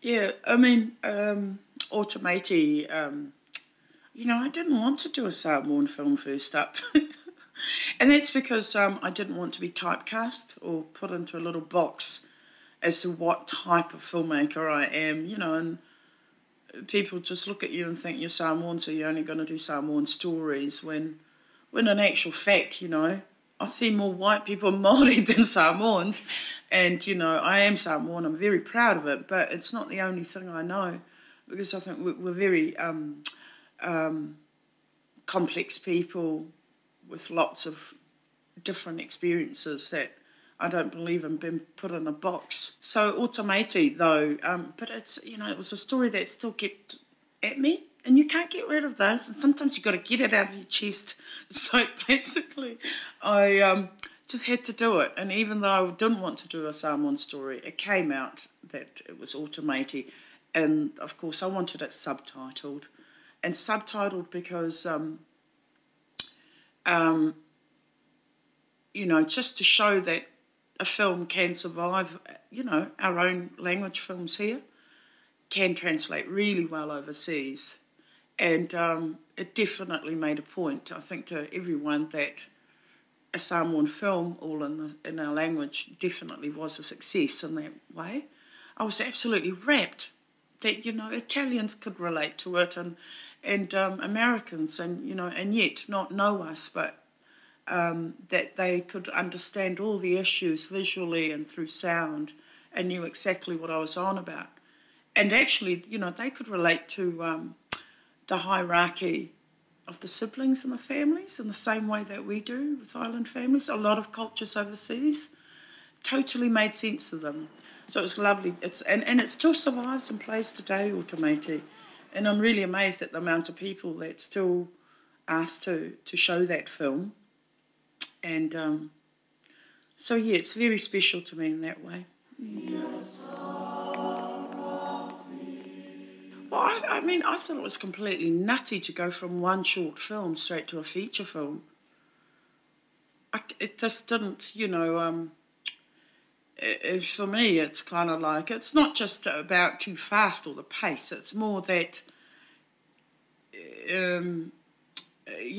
Yeah, I mean, Tamaiti, you know, I didn't want to do a Samoan film first up. And that's because I didn't want to be typecast or put into a little box as to what type of filmmaker I am, you know, and people just look at you and think you're Samoan, so you're only going to do Samoan stories, when in actual fact, you know, I see more white people Māori than Samoans, and, you know, I am Samoan, I'm very proud of it, but it's not the only thing I know, because I think we're very complex people with lots of different experiences that I don't believe in being put in a box. So Tamaiti, though, but it's, you know, it was a story that still kept at me, and you can't get rid of those, and sometimes you've got to get it out of your chest. So basically, I just had to do it, and even though I didn't want to do a Samoan story, it came out that it was Tamaiti, and of course I wanted it subtitled, and subtitled because you know, just to show that a film can survive, you know, our own language films here can translate really well overseas. And it definitely made a point, I think, to everyone that a Samoan film, all in our language, definitely was a success in that way. I was absolutely rapt that, you know, Italians could relate to it, and Americans, and, you know, and yet not know us, but that they could understand all the issues visually and through sound and knew exactly what I was on about. And actually, you know, they could relate to the hierarchy of the siblings and the families in the same way that we do with island families. A lot of cultures overseas totally made sense of them. So it was lovely. And it still survives and plays today, Tamaiti. And I'm really amazed at the amount of people that still ask to show that film. And so, yeah, it's very special to me in that way. Well, I mean, I thought it was completely nutty to go from one short film straight to a feature film. It just didn't, you know, for me, it's kind of like, it's not just about too fast or the pace, it's more that, you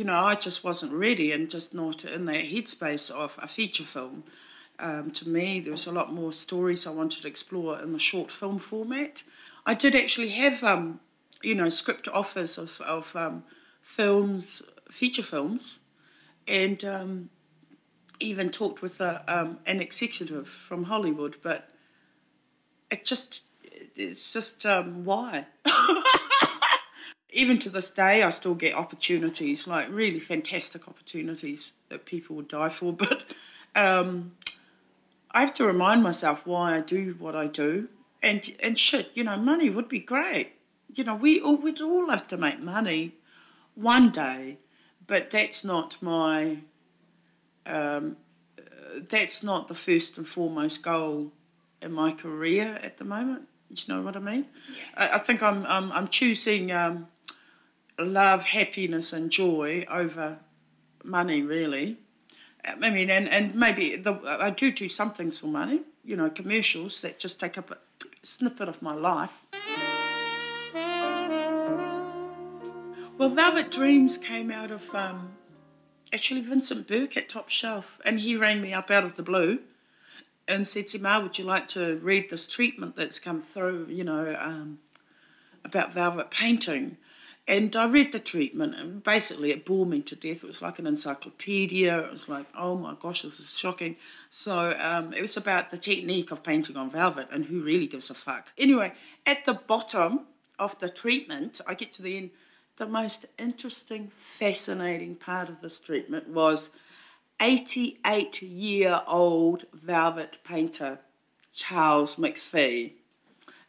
know, I just wasn't ready and just not in that headspace of a feature film. To me, there was a lot more stories I wanted to explore in the short film format. I did actually have, you know, script offers of films, feature films, and even talked with an executive from Hollywood, but it's just why? Even to this day, I still get opportunities, like really fantastic opportunities that people would die for, but I have to remind myself why I do what I do. And shit, you know, money would be great. You know, we'd all have to make money one day, but that's not my, that's not the first and foremost goal in my career at the moment. Do you know what I mean? Yeah. I think I'm choosing love, happiness, and joy over money, really. I mean, and maybe I do some things for money. You know, commercials that just take up a snippet of my life. Well, Velvet Dreams came out of actually Vincent Burke at Top Shelf, and he rang me up out of the blue and said, Sima, would you like to read this treatment that's come through, you know, about velvet painting? And I read the treatment, and basically it bored me to death. It was like an encyclopedia. It was like, oh my gosh, this is shocking. So it was about the technique of painting on velvet, and who really gives a fuck? Anyway, at the bottom of the treatment, I get to the end, the most interesting, fascinating part of this treatment was 88-year-old velvet painter Charles McPhee.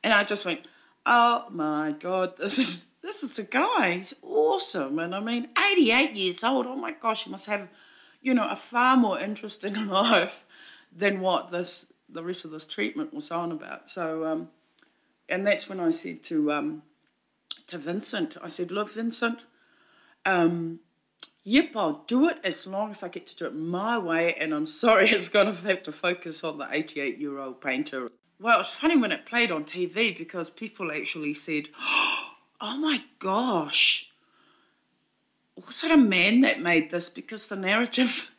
And I just went, oh my God, this is a guy, he's awesome. And I mean, 88 years old, oh my gosh, he must have, you know, a far more interesting life than what the rest of this treatment was on about. So, and that's when I said to Vincent, I said, look, Vincent, yep, I'll do it as long as I get to do it my way, and I'm sorry it's going to have to focus on the 88-year-old painter. Well, it was funny when it played on TV because people actually said, oh my gosh, was it a man that made this? Because the narrative,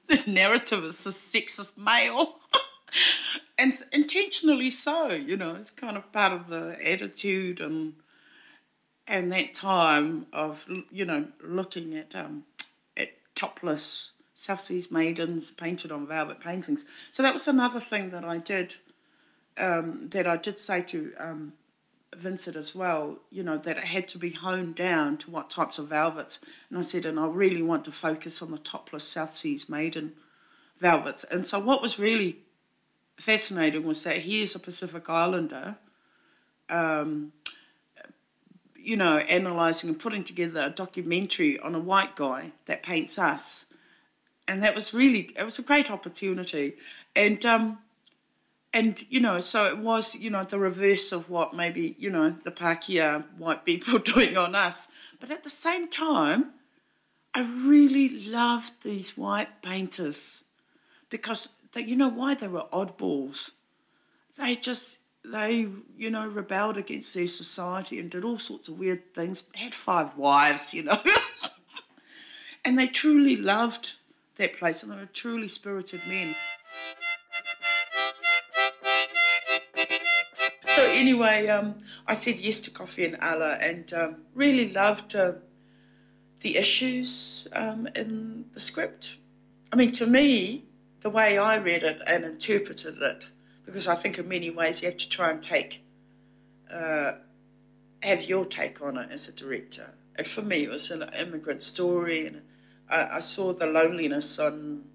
the narrative is a sexist male. And intentionally so, you know, it's kind of part of the attitude and that time of, you know, looking at topless South Seas maidens painted on velvet paintings. So that was another thing that I did, say to Vincent as well, you know, that it had to be honed down to what types of velvets. And I said, and I really want to focus on the topless South Seas maiden velvets. And so what was really fascinating was that here's a Pacific Islander, you know, analysing and putting together a documentary on a white guy that paints us. And that was really, it was a great opportunity. And you know, so it was, you know, the reverse of what maybe, you know, the Pākehā white people doing on us. But at the same time, I really loved these white painters because, you know why? They were oddballs. They, you know, rebelled against their society and did all sorts of weird things, had 5 wives, you know. And they truly loved that place and they were truly spirited men. So anyway, I said yes to Coffee and Ala and really loved the issues in the script. I mean, to me, the way I read it and interpreted it, because I think in many ways you have to try and have your take on it as a director. And for me, it was an immigrant story, and I saw the loneliness and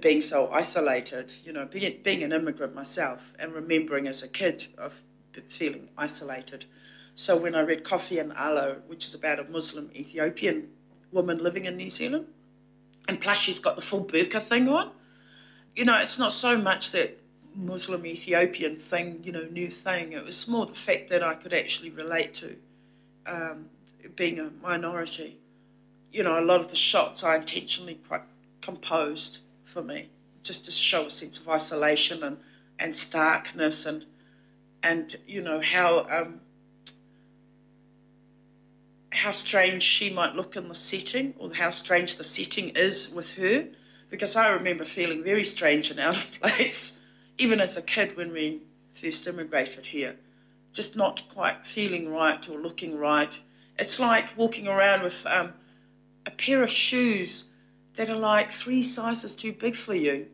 being so isolated, you know, being an immigrant myself and remembering as a kid of feeling isolated. So when I read Coffee and Ala, which is about a Muslim Ethiopian woman living in New Zealand, and plus she's got the full burqa thing on, you know, it's not so much that Muslim Ethiopian thing, you know, new thing. It was more the fact that I could actually relate to being a minority. You know, a lot of the shots I intentionally quite composed for me, just to show a sense of isolation and starkness and you know, how strange she might look in the setting, or how strange the setting is with her, because I remember feeling very strange and out of place, even as a kid when we first immigrated here, just not quite feeling right or looking right. It's like walking around with a pair of shoes that are like 3 sizes too big for you.